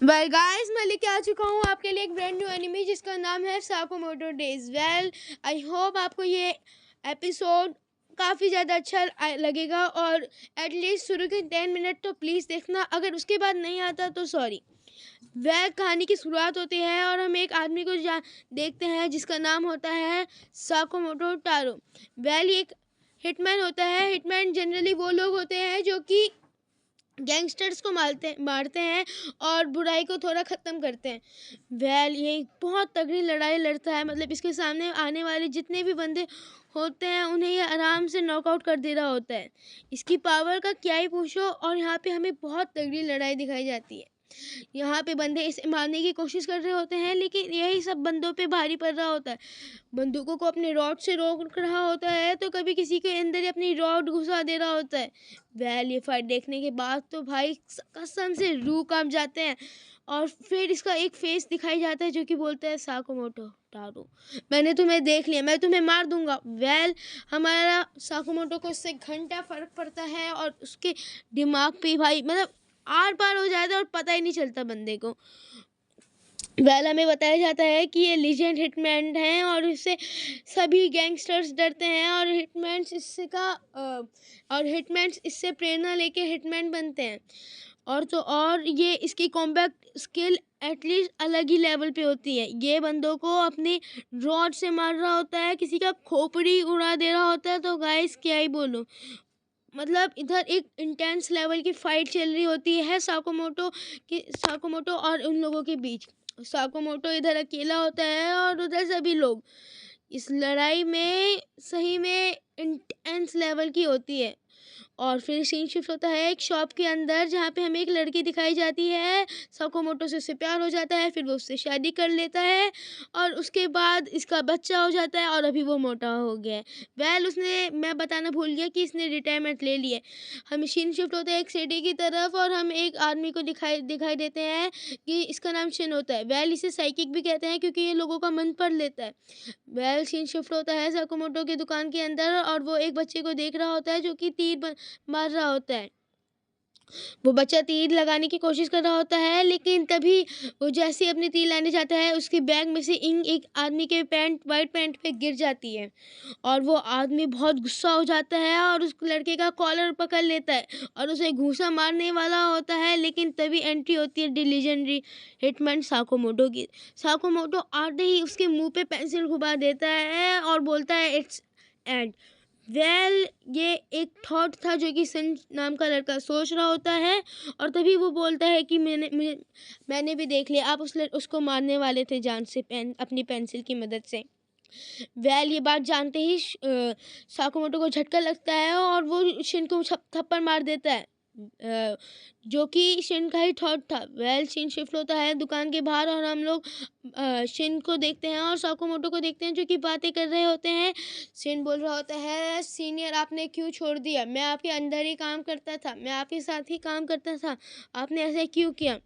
Well guys, मैं लेके आ चुका हूँ आपके लिए एक ब्रांड न्यू एनिमे जिसका नाम है साकोमोटो डेज। वेल, आई होप आपको ये एपिसोड काफ़ी ज़्यादा अच्छा लगेगा और एटलीस्ट शुरू के 10 मिनट तो प्लीज़ देखना। अगर उसके बाद नहीं आता तो सॉरी। वेल, कहानी की शुरुआत होती है और हम एक आदमी को देखते हैं जिसका नाम होता है साकोमोटो टारो। वेल, ये एक हिटमैन होता है। हिटमैन जनरली वो लोग होते हैं जो कि गैंगस्टर्स को मारते हैं और बुराई को थोड़ा ख़त्म करते हैं। वेल, ये बहुत तगड़ी लड़ाई लड़ता है। मतलब इसके सामने आने वाले जितने भी बंदे होते हैं उन्हें ये आराम से नॉकआउट कर दे रहा होता है। इसकी पावर का क्या ही पूछो। और यहाँ पे हमें बहुत तगड़ी लड़ाई दिखाई जाती है। यहाँ पे बंदे इसे मारने की कोशिश कर रहे होते हैं लेकिन यही सब बंदों पे भारी पड़ रहा होता है। बंदूकों को अपने रॉड से रोक रहा होता है तो कभी किसी के अंदर ही अपनी रॉड घुसा दे रहा होता है। वेल, ये फाइट देखने के बाद तो भाई कसम से रूह कांप जाते हैं। और फिर इसका एक फेस दिखाई जाता है जो कि बोलता है, साकोमोटो टारो, मैंने तुम्हें देख लिया, मैं तुम्हें मार दूंगा। वेल, हमारा साकोमोटो को इससे घंटा फर्क पड़ता है और उसके दिमाग पे भाई मतलब आर पार हो जाता है और पता ही नहीं चलता बंदे को। वेल, हमें बताया जाता है कि ये लीजेंड हिटमैन हैं और इससे सभी गैंगस्टर्स डरते हैं और हिटमैन्स इससे प्रेरणा लेके हिटमैन बनते हैं। और तो और ये इसकी कॉम्बैट स्किल एटलीस्ट अलग ही लेवल पे होती है। ये बंदों को अपनी रॉड से मार रहा होता है, किसी का खोपड़ी उड़ा दे रहा होता है। तो गाइस क्या ही बोलूं, मतलब इधर एक इंटेंस लेवल की फाइट चल रही होती है साकोमोटो और उन लोगों के बीच। साकोमोटो इधर अकेला होता है और उधर सभी लोग। इस लड़ाई में सही में इंटेंस लेवल की होती है। और फिर सीन शिफ्ट होता है एक शॉप के अंदर जहाँ पे हमें एक लड़की दिखाई जाती है। साकोमोटो से उससे प्यार हो जाता है, फिर वो उससे शादी कर लेता है और उसके बाद इसका बच्चा हो जाता है और अभी वो मोटा हो गया है। वेल, उसने मैं बताना भूल गया कि इसने रिटायरमेंट ले लिया। हम सीन शिफ्ट होते हैं एक सिटी की तरफ और हम एक आदमी को दिखाई देते हैं कि इसका नाम शिन होता है। वेल, इसे साइकिक भी कहते हैं क्योंकि ये लोगों का मन पढ़ लेता है। वेल, सीन शिफ्ट होता है साकोमोटो की दुकान के अंदर और वो एक बच्चे को देख रहा होता है जो कि तीर मार रहा होता है। वो बच्चा तीर लगाने की कोशिश कर रहा होता है लेकिन तभी वो जैसे ही अपनी तीर लाने जाता है उसके बैग में से इंक एक आदमी के वाइट पैंट पे गिर जाती है और वो आदमी बहुत गुस्सा हो जाता है और उस लड़के का कॉलर पकड़ लेता है और उसे घूंसा मारने वाला होता है। लेकिन तभी एंट्री होती है दी लीजेंडरी हिटमैन साकोमोटो की। साकोमोटो आते ही उसके मुंह पे पेंसिल घुमा देता है और बोलता है, इट्स एंड। वेल, ये एक थॉट था जो कि सन नाम का लड़का सोच रहा होता है और तभी वो बोलता है कि मैंने भी देख लिया, आप उसको मारने वाले थे जान से अपनी पेंसिल की मदद से। वेल, ये बात जानते ही साकोमोटो को झटका लगता है और वो शिन को थप्पड़ मार देता है, जो कि शिन का ही थॉट था। वेल, शिन शिफ्ट होता है दुकान के बाहर और हम लोग शिन को देखते हैं और साकोमोटो को देखते हैं जो कि बातें कर रहे होते हैं। शिन बोल रहा होता है, सीनियर आपने क्यों छोड़ दिया, मैं आपके अंदर ही काम करता था, मैं आपके साथ ही काम करता था, आपने ऐसे क्यों किया।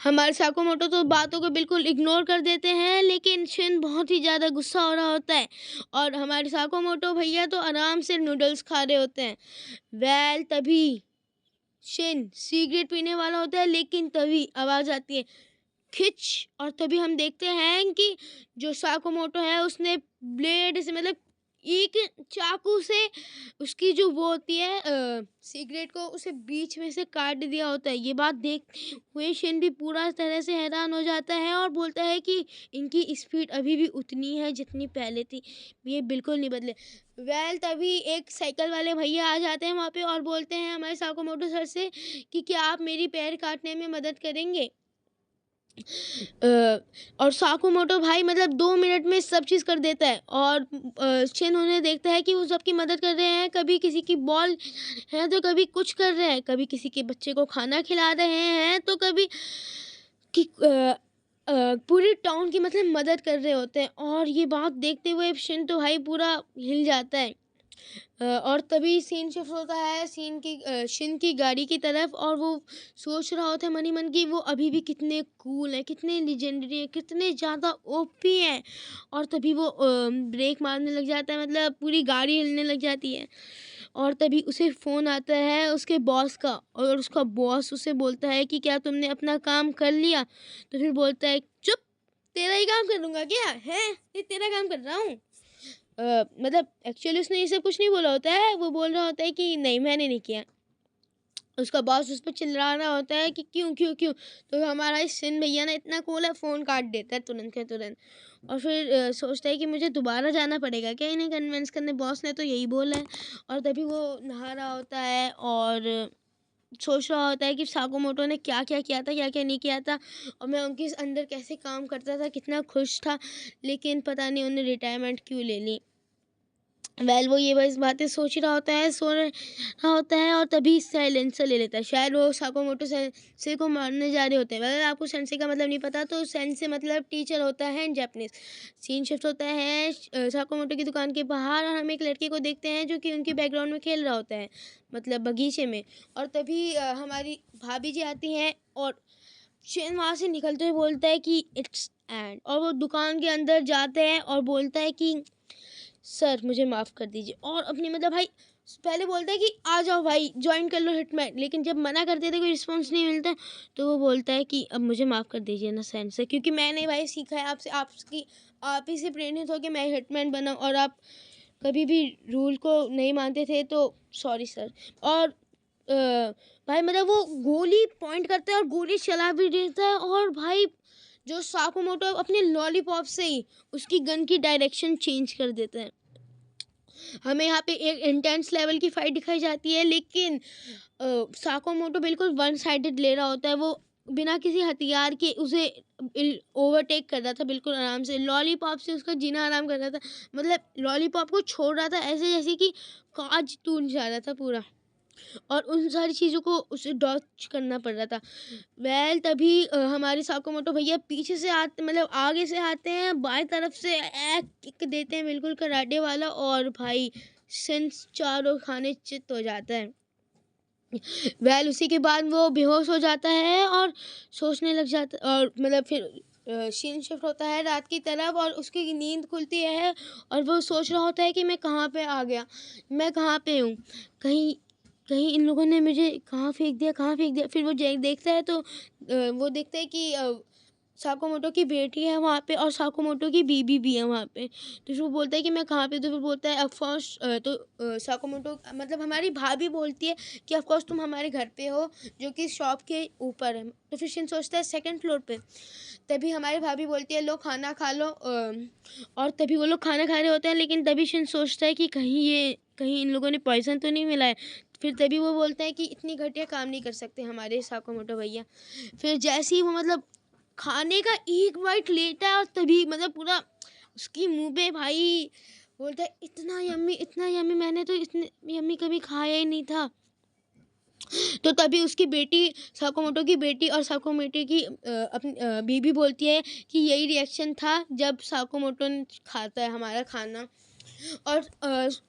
हमारे साकोमोटो तो बातों को बिल्कुल इग्नोर कर देते हैं लेकिन शिन बहुत ही ज़्यादा गुस्सा हो रहा होता है और हमारे साकोमोटो भैया तो आराम से नूडल्स खा रहे होते हैं। वेल, तभी शिन सिगरेट पीने वाला होता है लेकिन तभी आवाज़ आती है, खिच। और तभी हम देखते हैं कि जो साकोमोटो है उसने ब्लेड से मतलब एक चाकू से उसकी जो वो होती है सिगरेट को उसे बीच में से काट दिया होता है। ये बात देखते हुए शिन भी पूरा तरह से हैरान हो जाता है और बोलता है कि इनकी स्पीड अभी भी उतनी है जितनी पहले थी, ये बिल्कुल नहीं बदले। वेल, तभी एक साइकिल वाले भैया आ जाते हैं वहाँ पे और बोलते हैं हमारे साकोमोटो सर से कि क्या आप मेरी पैर काटने में मदद करेंगे। और साकुमोटो भाई मतलब 2 मिनट में सब चीज़ कर देता है और शिन उन्हें देखता है कि वो सबकी मदद कर रहे हैं, कभी किसी की बॉल है तो कभी कुछ कर रहे हैं, कभी किसी के बच्चे को खाना खिला रहे हैं तो कभी कि पूरी टाउन की मतलब मदद कर रहे होते हैं। और ये बात देखते हुए शिन तो भाई पूरा हिल जाता है। और तभी सीन शिफ्ट होता है शिन की गाड़ी की तरफ और वो सोच रहा होता है मनी मन की वो अभी भी कितने कूल हैं, कितने लीजेंडरी हैं, कितने ज़्यादा ओपी हैं। और तभी वो ब्रेक मारने लग जाता है, मतलब पूरी गाड़ी हिलने लग जाती है और तभी उसे फ़ोन आता है उसके बॉस का, और उसका बॉस उसे बोलता है कि क्या तुमने अपना काम कर लिया? तो फिर बोलता है, चुप, तेरा ही काम करूँगा क्या है, ये तेरा काम कर रहा हूँ। मतलब एक्चुअली उसने ये सब कुछ नहीं बोला होता है, वो बोल रहा होता है कि नहीं मैंने नहीं किया। उसका बॉस उस पर चिल्ला रहा होता है कि क्यों क्यों क्यों। तो हमारा इस सिन भैया ना इतना कूल है, फ़ोन काट देता है तुरंत के तुरंत, और फिर सोचता है कि मुझे दोबारा जाना पड़ेगा क्या इन्हें कन्विंस करने, बॉस ने तो यही बोला है। और तभी वो नहा रहा होता है और सोच रहा होता है कि साकामोटो ने क्या क्या किया था, क्या क्या नहीं किया था, और मैं उनके अंदर कैसे काम करता था, कितना खुश था, लेकिन पता नहीं उन्हें रिटायरमेंट क्यों ले ली। वो ये बस बातें सोच रहा होता है, सो रहा होता है, और तभी साइलेंसर ले लेता है। शायद वो साकामोटो सेंसे को मारने जा रहे होते हैं। अगर आपको सेंसे का मतलब नहीं पता तो सेंसे मतलब टीचर होता है इन जापानीज़। सीन शिफ्ट होता है साकामोटो की दुकान के बाहर, और हम एक लड़के को देखते हैं जो कि उनके बैकग्राउंड में खेल रहा होता है, मतलब बगीचे में। और तभी हमारी भाभी जी आती हैं, और शेन वहाँ से निकलते हुए बोलता है कि इट्स एंड, और वो दुकान के अंदर जाते हैं और बोलता है कि सर मुझे माफ़ कर दीजिए, और अपनी मतलब भाई पहले बोलता है कि आ जाओ भाई ज्वाइन कर लो हिटमैन, लेकिन जब मना करते थे कोई रिस्पॉन्स नहीं मिलता, तो वो बोलता है कि अब मुझे माफ़ कर दीजिए ना सेंसे, क्योंकि मैंने भाई सीखा है आपसे, आपकी आप ही से प्रेरित हो के मैं हिटमैन बना, और आप कभी भी रूल को नहीं मानते थे, तो सॉरी सर। और भाई मतलब वो गोली पॉइंट करता है और गोली चला भी देता है, और भाई जो साकामोटो अपने लॉलीपॉप से ही उसकी गन की डायरेक्शन चेंज कर देता है। हमें यहाँ पे एक इंटेंस लेवल की फाइट दिखाई जाती है, लेकिन साकामोटो बिल्कुल वन साइडेड ले रहा होता है। वो बिना किसी हथियार के उसे ओवरटेक कर रहा था बिल्कुल आराम से, लॉलीपॉप से उसका जीना आराम कर रहा था, मतलब लॉलीपॉप को छोड़ रहा था ऐसे जैसे कि कांच टूट जा रहा था पूरा, और उन सारी चीज़ों को उसे डॉच करना पड़ रहा था। तभी हमारे साकामोटो भैया पीछे से आते, मतलब आगे से आते हैं, बाएं तरफ से एक किक देते हैं बिल्कुल कराटे वाला, और भाई सिंस चारों खाने चित हो जाता है। उसी के बाद वो बेहोश हो जाता है और सोचने लग जाता, और मतलब फिर सीन शिफ्ट होता है रात की तरफ, और उसकी नींद खुलती है, और वो सोच रहा होता है कि मैं कहाँ पे आ गया, मैं कहाँ पे हूँ, कहीं कहीं इन लोगों ने मुझे कहाँ फेंक दिया, कहाँ फेंक दिया। फिर वो देखता है तो वो देखता है कि साकामोटो की बेटी है वहाँ पे, और साकामोटो की बीबी भी है वहाँ पे। तो फिर वो बोलता है कि मैं कहाँ पे, तो फिर बोलता है ऑफ कोर्स, साकामोटो मतलब हमारी भाभी बोलती है कि ऑफ कोर्स तुम हमारे घर पे हो, जो कि शॉप के ऊपर है। तो फिर शिन सोचता है सेकंड फ्लोर पे। तभी हमारी भाभी बोलती है लो खाना खा लो, और तभी वो लोग खाना खा रहे होते हैं, लेकिन तभी शिन सोचता है कि कहीं इन लोगों ने पॉइजन तो नहीं मिला है। फिर तभी वो बोलते हैं कि इतनी घटिया काम नहीं कर सकते हमारे साकामोटो भैया। फिर जैसे ही वो मतलब खाने का एक बाइट लेता है, और तभी मतलब पूरा उसकी मुंह पे भाई बोलता है इतना यम्मी, मैंने तो इतने यम्मी कभी खाया ही नहीं था। तो तभी उसकी बेटी, साकामोटो की बेटी और साकामोटो की अपनी बीबी बोलती है कि यही रिएक्शन था जब साकामोटो खाता है हमारा खाना। और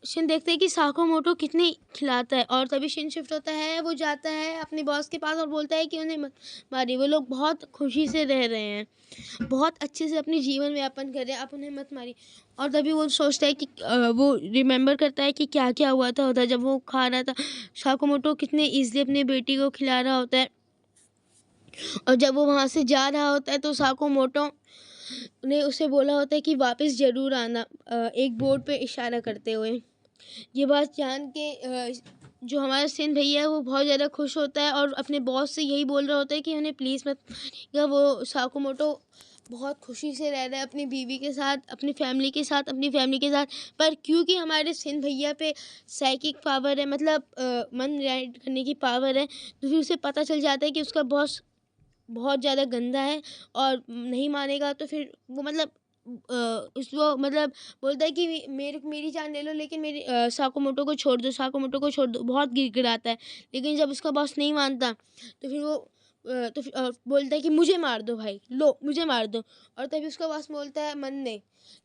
शिन देखते हैं कि साकामोटो कितनी खिलाता है, और तभी शिन शिफ्ट होता है, वो जाता है अपने बॉस के पास और बोलता है कि उन्हें मत मारिए, वो लोग बहुत खुशी से रह रहे हैं, बहुत अच्छे से अपने जीवन में यापन कर रहे हैं, आप उन्हें मत मारिए। और तभी वो सोचता है कि वो रिमेंबर करता है कि क्या क्या हुआ था उधर जब वो खा रहा था, साकामोटो कितने ईजिली अपनी बेटी को खिला रहा होता है। और जब वो वहाँ से जा रहा होता है तो साकामोटो ने उसे बोला होता है कि वापस ज़रूर आना, एक बोर्ड पे इशारा करते हुए। ये बात जान के जो हमारा सिन भैया है वो बहुत ज़्यादा खुश होता है, और अपने बॉस से यही बोल रहा होता है कि उन्हें प्लीज़ मत मारिएगा। वो साकामोटो बहुत खुशी से रह रहा है अपनी बीवी के साथ, अपनी फैमिली के साथ, पर क्योंकि हमारे सिन भैया पे साइकिक पावर है, मतलब मन राइड करने की पावर है, तो फिर उसे पता चल जाता है कि उसका बॉस बहुत ज़्यादा गंदा है, और नहीं मानेगा तो फिर वो मतलब उसको मतलब बोलता है कि मेरी जान ले लो, लेकिन मेरी साकामोटो को छोड़ दो, साकामोटो को छोड़ दो, बहुत गिड़गिड़ाता है। लेकिन जब उसका बॉस नहीं मानता तो फिर वो बोलता है कि मुझे मार दो भाई, लो मुझे मार दो। और तभी उसका बॉस बोलता है मन में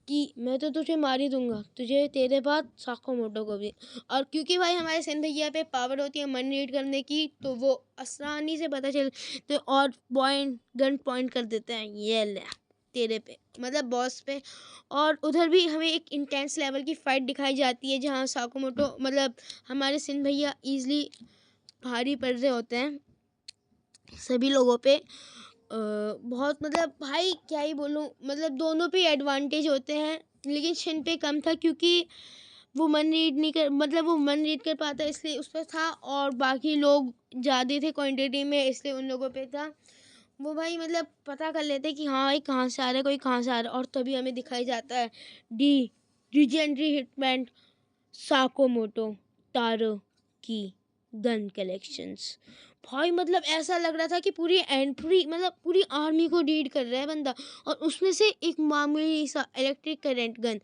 कि मैं तो तुझे मार ही दूंगा, तुझे तेरे बाद साकामोटो को भी। और क्योंकि भाई हमारे सेन भैया पे पावर होती है मन रीड करने की, तो वो आसानी से पता चल, तो और पॉइंट गन पॉइंट कर देते हैं, ये ले। तेरे पे, मतलब बॉस पे। और उधर भी हमें एक इंटेंस लेवल की फाइट दिखाई जाती है जहाँ साकुमोटो मतलब हमारे सिन भैया इजीली भारी पड़ रहे होते हैं सभी लोगों पे। बहुत मतलब भाई क्या ही बोलूँ, मतलब दोनों पे एडवांटेज होते हैं, लेकिन शिन पे कम था क्योंकि वो मन रीड नहीं कर मतलब वो मन रीड कर पाता इसलिए उस पर था, और बाकी लोग ज़्यादा थे क्वांटिटी में इसलिए उन लोगों पे था। वो भाई मतलब पता कर लेते कि हाँ भाई कहाँ से आ रहा है, कोई कहाँ से आ रहा है, और तभी हमें दिखाई जाता है डी लीजेंडरी हिटमैन साकोमोटो तारो की गन कलेक्शंस। भाई मतलब ऐसा लग रहा था कि पूरी आर्मी को रीड कर रहा है बंदा, और उसमें से एक मामूली सा इलेक्ट्रिक करंट गन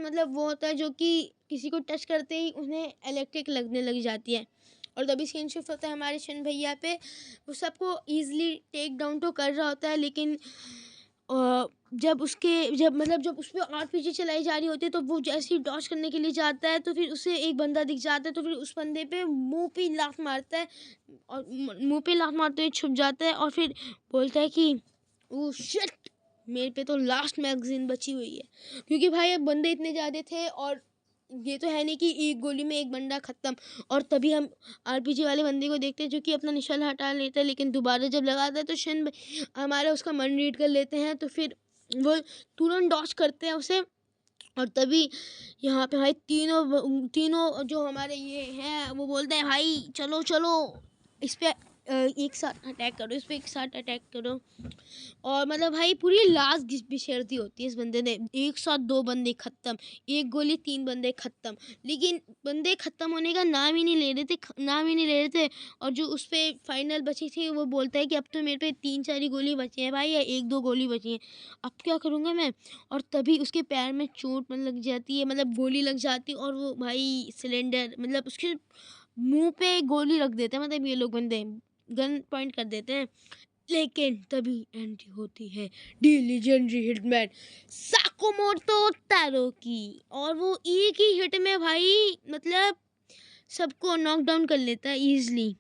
मतलब वो होता है जो कि किसी को टच करते ही उन्हें इलेक्ट्रिक लगने लग जाती है, और तभी स्किन शिफ्ट होता है हमारे शन भैया पे। वो सबको ईजिली टेक डाउन तो कर रहा होता है, लेकिन जब उस पर आरपीजी चलाई जा रही होती है तो वो जैसे ही डॉज करने के लिए जाता है तो फिर उसे एक बंदा दिख जाता है, तो फिर उस बंदे पे मुंह पे लात मारता है, और मुंह पे लात मारते हुए छुप जाता है, और फिर बोलता है कि ओ शिट, मेरे पे तो लास्ट मैगजीन बची हुई है, क्योंकि भाई अब बंदे इतने ज़्यादा थे, और ये तो है नहीं कि एक गोली में एक बंदा ख़त्म। और तभी हम आरपीजी वाले बंदे को देखते हैं जो कि अपना निशाना हटा लेता है, लेकिन दोबारा जब लगाता है तो शन हमारा उसका मन रीड कर लेते हैं, तो फिर वो तुरंत डॉज करते हैं उसे। और तभी यहाँ पे भाई तीनों जो हमारे ये हैं वो बोलते हैं भाई चलो चलो इस पे एक साथ अटैक करो, इस पे एक साथ अटैक करो। और मतलब भाई पूरी लाश बिछेरती होती है इस बंदे ने, एक साथ 2 बंदे खत्म, एक गोली 3 बंदे खत्म, लेकिन बंदे खत्म होने का नाम ही नहीं ले रहे थे। और जो उस पे फाइनल बची थी वो बोलता है कि अब तो मेरे पे 3-4 ही गोली बची है भाई, या 1-2 गोली बची है, अब क्या करूँगा मैं। और तभी उसके पैर में चोट लग जाती है, मतलब गोली लग जाती है, और वो भाई सिलेंडर मतलब उसके मुंह पे गोली रख देते हैं, मतलब ये लोग बंदे गन पॉइंट कर देते हैं। लेकिन तभी एंट्री होती है डी लीजेंडरी हिटमैन साकोमोटो तारो की, और वो एक ही हिट में भाई मतलब सबको नॉकडाउन कर लेता है इजीली।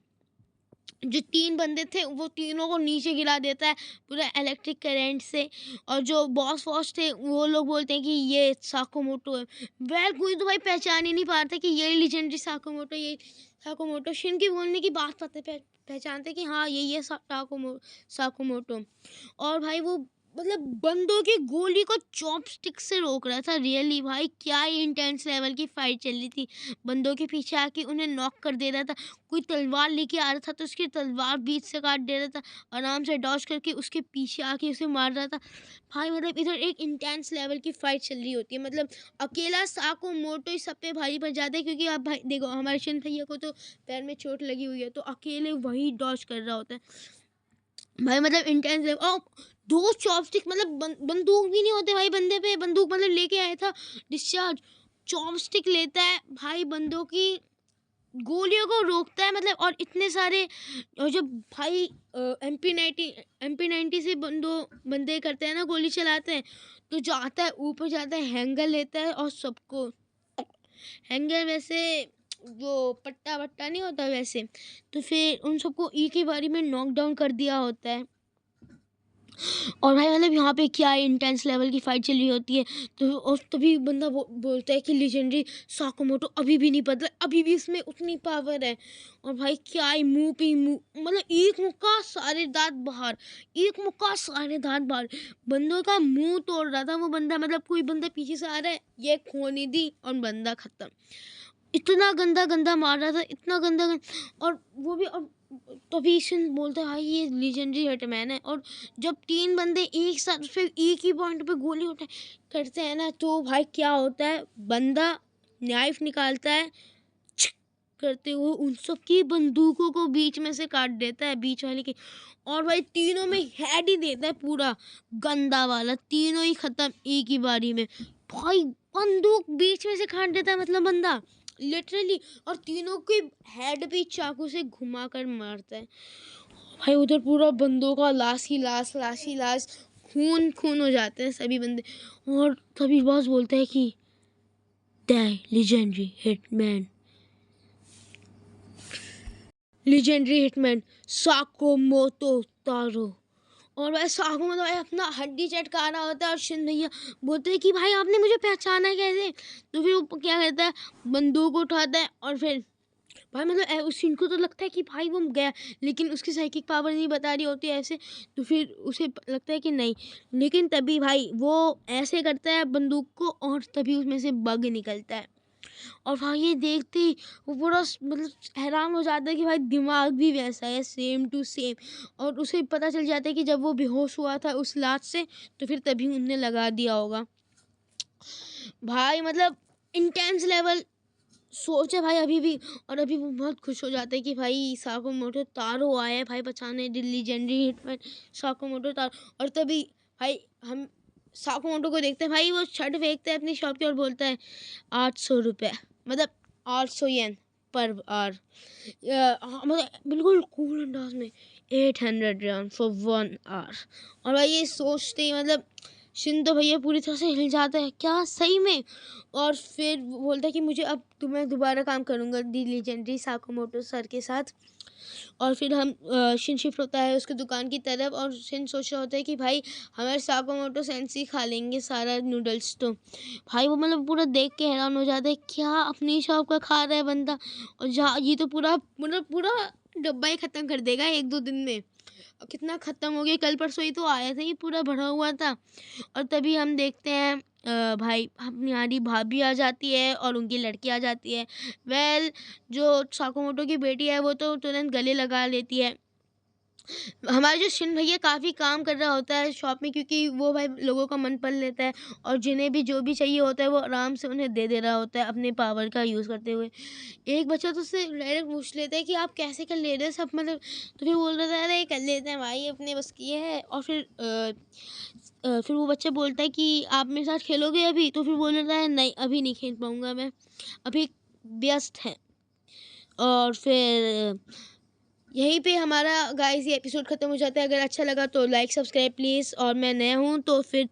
जो 3 बंदे थे वो तीनों को नीचे गिरा देता है पूरा इलेक्ट्रिक करंट से। और जो बॉस थे वो लोग बोलते हैं कि ये साकोमोटो है। वेल कोई तो भाई पहचान ही नहीं पा रहा था कि ये लीजेंडरी साकोमोटो शिन की बोलने की बात पहचानते कि हाँ यही है साकोमोटो। और भाई वो मतलब बंदों की गोली को चॉपस्टिक से रोक रहा था। रियली भाई क्या ही इंटेंस लेवल की फाइट चल रही थी, बंदों के पीछे आके उन्हें नॉक कर दे रहा था। कोई तलवार लेके आ रहा था तो उसकी तलवार बीच से काट दे रहा था, आराम से डॉज करके उसके पीछे आके उसे मार रहा था। भाई मतलब इधर एक इंटेंस लेवल की फाइट चल रही होती है, मतलब अकेला साकोमोटो ही सब पे भारी पड़ जाता है, क्योंकि आप भाई देखो हमारे शिन भैया को तो पैर में चोट लगी हुई है तो अकेले वही डॉज कर रहा होता है भाई, मतलब इंटेंस लेवल। और 2 चॉपस्टिक मतलब बंदूक भी नहीं होते भाई बंदे पे, बंदूक मतलब लेके आया था डिस्चार्ज, चॉपस्टिक लेता है भाई बंदों की गोलियों को रोकता है, मतलब और इतने सारे। और जब भाई MP90 से बंदे करते हैं ना, गोली चलाते हैं, तो जाता है ऊपर, जाता है हैंगर लेता है और सबको हैंगर वैसे जो पट्टा वट्टा नहीं होता वैसे, तो फिर उन सबको एक ही बारी में नॉकडाउन कर दिया होता है। और भाई मतलब यहाँ पे क्या इंटेंस लेवल की फाइट चल रही होती है, तो और तभी बंदा बोलता है कि लेजेंडरी साकोमोटो अभी भी नहीं बदला, अभी भी इसमें उतनी पावर है। और भाई क्या ही मुंह पे मुंह, मतलब एक मुक्का सारे दांत बाहर, एक मुक्का सारे दांत बाहर, बंदों का मुंह तोड़ रहा था वो बंदा। मतलब कोई बंदा पीछे से आ रहा है, ये खोनी दी और बंदा खत्म। इतना गंदा गंदा मार रहा था, इतना गंदा। और वो भी, और तभी शन बोलता है भाई ये लीजेंडरी हिटमैन है। और जब 3 बंदे एक साथ उस पे एक ही पॉइंट पे गोली उठा करते हैं ना, तो भाई क्या होता है, बंदा नाइफ निकालता है, छिक करते हुए उन सब की बंदूकों को बीच में से काट देता है, बीच वाले की। और भाई तीनों में हेड ही देता है पूरा गंदा वाला, तीनों ही खत्म एक ही बारी में। भाई बंदूक बीच में से काट देता है मतलब बंदा लिटरली, और तीनों के हेड भी चाकू से घुमा कर मारता है। भाई उधर पूरा बंदों का लाश ही लाश, खून खून हो जाते हैं सभी बंदे। और तभी बॉस बोलते हैं कि द लीजेंडरी हिटमैन साकोमोटो तारो। और भाई साहू में तो भाई अपना हड्डी चटका रहा होता है और शिन भैया बोलते हैं कि भाई आपने मुझे पहचाना कैसे। तो फिर वो क्या कहता है, बंदूक उठाता है और फिर भाई मतलब उस सीन को तो लगता है कि भाई वो गया, लेकिन उसकी साइकिक पावर नहीं बता रही होती है ऐसे। तो फिर उसे लगता है कि नहीं, लेकिन तभी भाई वो ऐसे करता है बंदूक को और तभी उसमें से बग निकलता है। और भाई ये देखते ही वो पूरा मतलब हैरान हो जाता है कि भाई दिमाग भी वैसा है, सेम टू सेम। और उसे पता चल जाता है कि जब वो बेहोश हुआ था उस लात से, तो फिर तभी उनने लगा दिया होगा। भाई मतलब इंटेंस लेवल सोचे भाई अभी भी। और अभी वो बहुत खुश हो जाते हैं कि भाई साकामोटो तारो आया है भाई बचाने, लीजेंडरी हिटमैन साकामोटो तारो। और तभी भाई हम साकामोटो को देखते हैं, भाई वो शर्ट फेंकता है अपनी शॉप की और बोलता है 800 रुपये, मतलब 800 येन पर आवर। मतलब बिल्कुल कूल अंदाज में 800 येन फॉर 1 आवर। और भाई ये सोचते ही मतलब शिन तो भैया पूरी तरह से हिल जाता है, क्या सही में। और फिर वो बोलता है कि मुझे अब मैं दोबारा काम करूँगा दी लीजेंडरी साकामोटो सर के साथ। और फिर हम शिन शिफ्ट होता है उसकी दुकान की तरफ और शिन सोच रहा होता है कि भाई हमारे साकामोटो सेंसी खा लेंगे सारा नूडल्स। तो भाई वो मतलब पूरा देख के हैरान हो जाता है, क्या अपनी शॉप का खा रहा है बंदा। और जहाँ ये तो पूरा मतलब पूरा डब्बा ही ख़त्म कर देगा 1-2 दिन में। कितना ख़त्म हो गया, कल परसों ही तो आया था, ये पूरा भरा हुआ था। और तभी हम देखते हैं भाई हमारी भाभी आ जाती है और उनकी लड़की आ जाती है। वेल जो साकामोटो की बेटी है वो तो तुरंत गले लगा लेती है। हमारे जो शिन भैया काफ़ी काम कर रहा होता है शॉप में, क्योंकि वो भाई लोगों का मन पल लेता है और जिन्हें भी जो भी चाहिए होता है वो आराम से उन्हें दे रहा होता है अपने पावर का यूज़ करते हुए। एक बच्चा तो उससे डायरेक्ट पूछ लेता है कि आप कैसे कर ले रहे हो सब, मतलब। तो फिर बोल रहा था अरे कर लेते हैं भाई, अपने बस की है। और फिर फिर वो बच्चा बोलता है कि आप मेरे साथ खेलोगे अभी। तो फिर बोल रहा है नहीं अभी नहीं खेल पाऊँगा मैं, अभी व्यस्त है। और फिर यहीं पे हमारा गाइस ये एपिसोड ख़त्म हो जाता है। अगर अच्छा लगा तो लाइक सब्सक्राइब प्लीज़। और मैं नया हूँ तो फिर